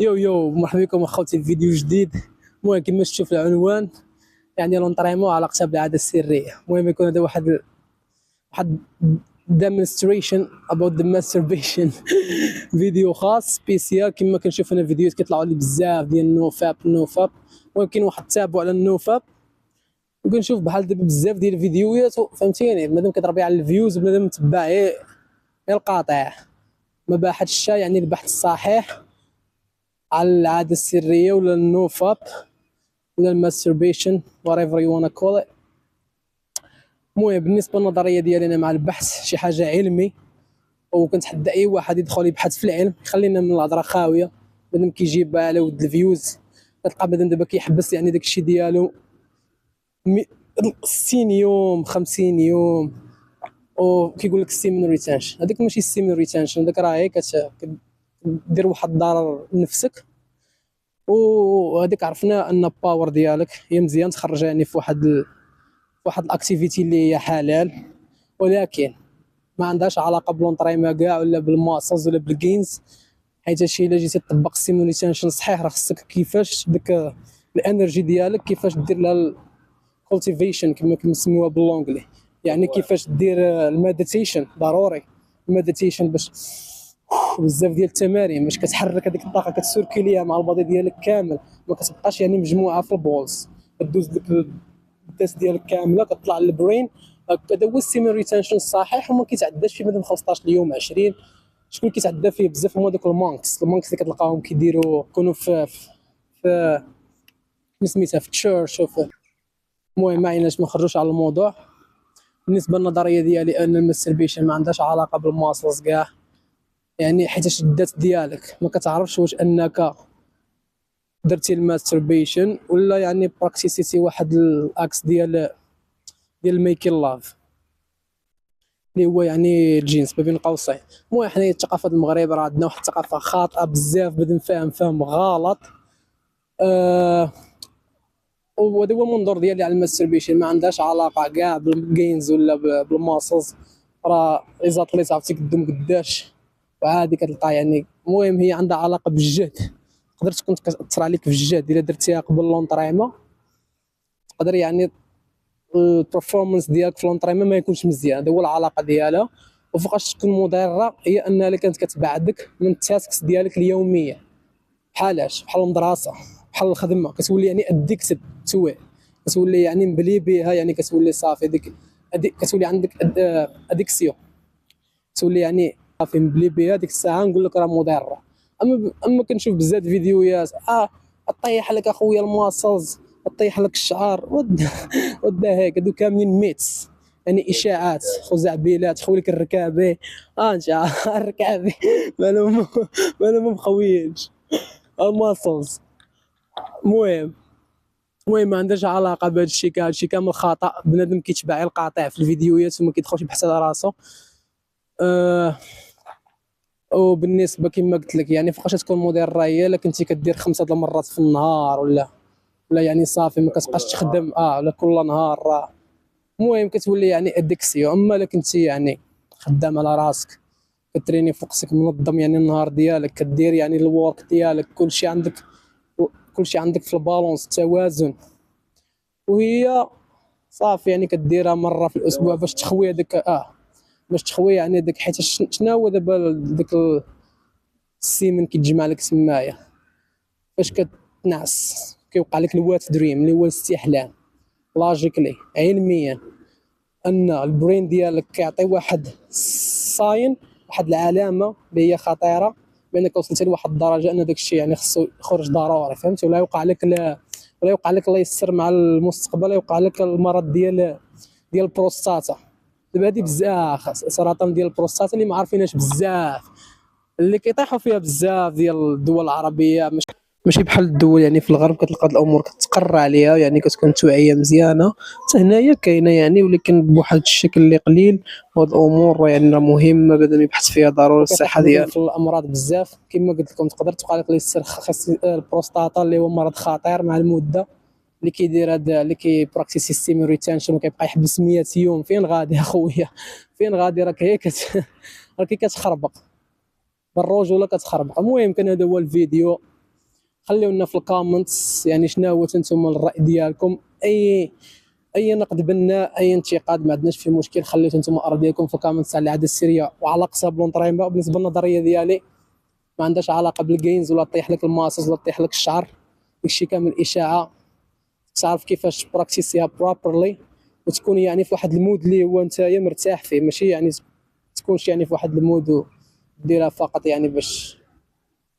يو مرحبا بكم اخوتي في فيديو جديد. المهم كما شفتوا في العنوان يعني لونطريمون علاقتها بالعاده السريه. المهم يكون هذا واحد demonstration about the masturbation فيديو خاص سبيسيال. كما كنشوف انا فيديوهات كيطلعوا لي بزاف ديال النو فاب. المهم كاين واحد تابع على النو فاب وكنشوف بحال دابا بزاف ديال الفيديوهات فهمتيني، بنادم كيضرب على الفيوز وبنادم متبع غير القاطع. ما باحثش يعني البحث الصحيح على العاده السريه ولا النو فاب ولا الماستربيشن whatever you wanna call it. المهم بالنسبه للنظريه ديالي انا مع البحث شي حاجه علمي، وكنتحدى اي واحد يدخل يبحث في العلم. خلينا من الهضره خاويه بنادم كيجيب على ود الفيوز. كتلقى بنادم دابا كيحبس يعني داك الشيء ديالو 60 يوم 50 يوم وكيقول لك السيمن ريتنشن. هذاك ماشي السيمن ريتنشن، داك راه هي كدير واحد الضرر لنفسك. وهذيك عرفنا ان الباور ديالك هي مزيان تخرجها يعني في واحد الاكتيفيتي اللي هي حلال، ولكن ما عندهاش علاقه بلونطريما كاع ولا بالماسلز ولا بالجينز. حيت هادشي الا جيتي تطبق السيموليشن صحيح راه خصك كيفاش ديك الانرجي ديالك كيفاش دير لها الكولتيفيشن كما كنسميوها باللونجلي. يعني كيفاش دير المديتيشن. ضروري المديتيشن باش بزاف ديال التمارين باش كتحرك هذيك الطاقه كتسيركيليها مع البادي ديالك كامل، ما كتبقاش يعني مجموعه في البولز. كدوز ديك الداس ديالك كامله كطلع للبرين. هذا هو السيمين ريتنشن الصحيح وما كيتعداش فيه مادام 15 يوم 20. شكون كيتعدى فيه بزاف هما دوك المونكس اللي كتلقاهم كيديروا كونوا في سميتها في تشيرش وفي. المهم ما عيناش ما نخرجوش على الموضوع. بالنسبه للنظريه ديالي ان الماستربيشن ما عندهاش علاقه بالماسلز كاع، يعني حيت الذات ديالك ما كتعرفش واش انك درتي الماستربيشن ولا يعني براكتيسيتي واحد الاكس ديال الميكين لاف اللي هو يعني الجنس ما بين قوسين. المهم حنايا الثقافه المغرب راه عندنا واحد الثقافه خاطئه بزاف، بدا فاهم غلط. وهذا هو المنظور ديالي على الماستربيشن. ما عندهاش علاقه كاع بالجينز ولا بالماسلز. راه ايزاتليت عرفتي قدام قداش وعادي كتلقى يعني. المهم هي عندها علاقه بالجهد. تقدر تكون كتاثر عليك في الجهد الا درتيها قبل لونطريما. تقدر يعني البرفورمانس ديالك في لونطريما ما يكونش مزيان. هذا هو العلاقه ديالها. وفوقاش تكون مضره هي انها كانت كتبعدك من التاسكس ديالك اليوميه. بحال المدرسه بحال الخدمه. كتولي يعني اديكتد توي، كتولي يعني مبلي بها. يعني كتولي صافي ديك كتولي عندك اديكسيون. تولي يعني صافي مبلي بها. ديك الساعه نقول لك راه مضره. اما كنشوف بزاف فيديوهات طيح لك اخويا الماسلز، طيح لك الشعر ودا هيك. هادو كاملين ميتس، يعني اشاعات خزعبيلات. خويلك الركابي انت الركابي مالهم مخوينش الماسلز. المهم ما عندهاش علاقه بهذا الشيء كاع. هادشي كامل خطا. بنادم كيتبع القاطع في الفيديوهات وما كيدخلش يبحث على راسو. وبالنسبه كما قلت لك يعني فوقاش تكون مدير هي الا كنتي كدير 5 المرات في النهار ولا يعني صافي ما كتبقاش تخدم ولا كل نهار المهم كتولي يعني اديكسيو. اما الا كنتي يعني خدام على راسك كتريني فوقسك منظم يعني النهار ديالك كدير يعني الورك ديالك كلشي عندك في البالونس التوازن. وهي صافي يعني كديرها مره في الاسبوع باش تخوي هذاك باش تخوي يعني داك. حيت شنو هو دابا داك السيمن كيتجمع لك تمايا فاش كتنعس كيوقع لك الوات دريم اللي هو الاستحلام. لاجيكلي علميا ان البرين ديالك كيعطي واحد الساين، واحد العلامه اللي هي خطيره بانك وصلتي لواحد الدرجه ان داك الشيء يعني خصو يخرج ضروري. فهمتي؟ ولا يوقع لك الله يسر مع المستقبل يوقع لك المرض ديال البروستاتا. دابا هادي بزاف سرطان ديال البروستاتا اللي ما عارفيناش بزاف، اللي كيطيحوا فيها بزاف ديال الدول العربيه. ماشي بحال الدول يعني في الغرب كتلقى الامور كتقر عليها يعني كتكون توعيه مزيانه. حتى هنايا كاينه يعني ولكن بواحد الشكل اللي قليل. وهاد الامور يعني مهمه بدا يبحث فيها ضروري الصحه ديالك. في الامراض بزاف كما قلت لكم تقدر توقع لك البروستاتا اللي هو مرض خطير مع المده. اللي كيدير هذا اللي كيبراكتيسي ستيمي ريتنشن وكيبقى يحبس 100 يوم. فين غادي اخويا؟ فين غادي؟ راك هي راكي كتخربق بالرجوله كتخربق. المهم كان هذا هو الفيديو. خليونا في الكومنتس يعني شنو هو نتوما الراي ديالكم. اي نقد بناء، اي انتقاد، ما عندناش فيه مشكل. خليو نتوما الاراء ديالكم في الكومنتس على العاده السريه وعلى قصه بلونطريمبا. بالنسبه للنظريه ديالي ما عندهاش علاقه بالجينز ولا طيح لك الماسز ولا طيح لك الشعر، داكشي كامل اشاعه. تعرف كيفاش براكتيسيها بروبرلي وتكون يعني في واحد المود اللي هو نتايا مرتاح فيه، ماشي يعني تكونش يعني في واحد المود وديرها فقط يعني باش.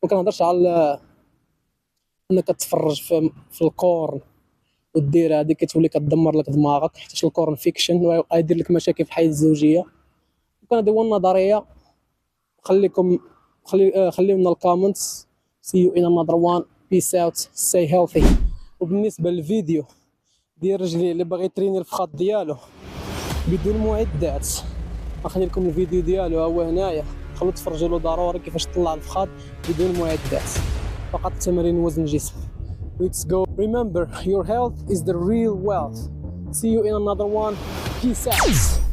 ما كنهضرش على انك تتفرج في الكورن ودير هذيك كتولي كتدمر لك دماغك، حيت الكورن فيكشن وغيدير لك مشاكل في الحياه الزوجيه. وكان هذه هو النظريه. خليونا الكومنتس. see you in another one. peace out, stay healthy. وبالنسبه للفيديو ديال رجلي اللي باغي يتريني الفخاد ديالو بدون معدات، غنخلي لكم الفيديو ديالو هو هنايا، خلو تفرجوا له ضروري كيفاش طلع الفخاد بدون معدات، فقط تمارين وزن جسم. Let's go. Remember, your health is the real wealth. See you in another one. Peace out.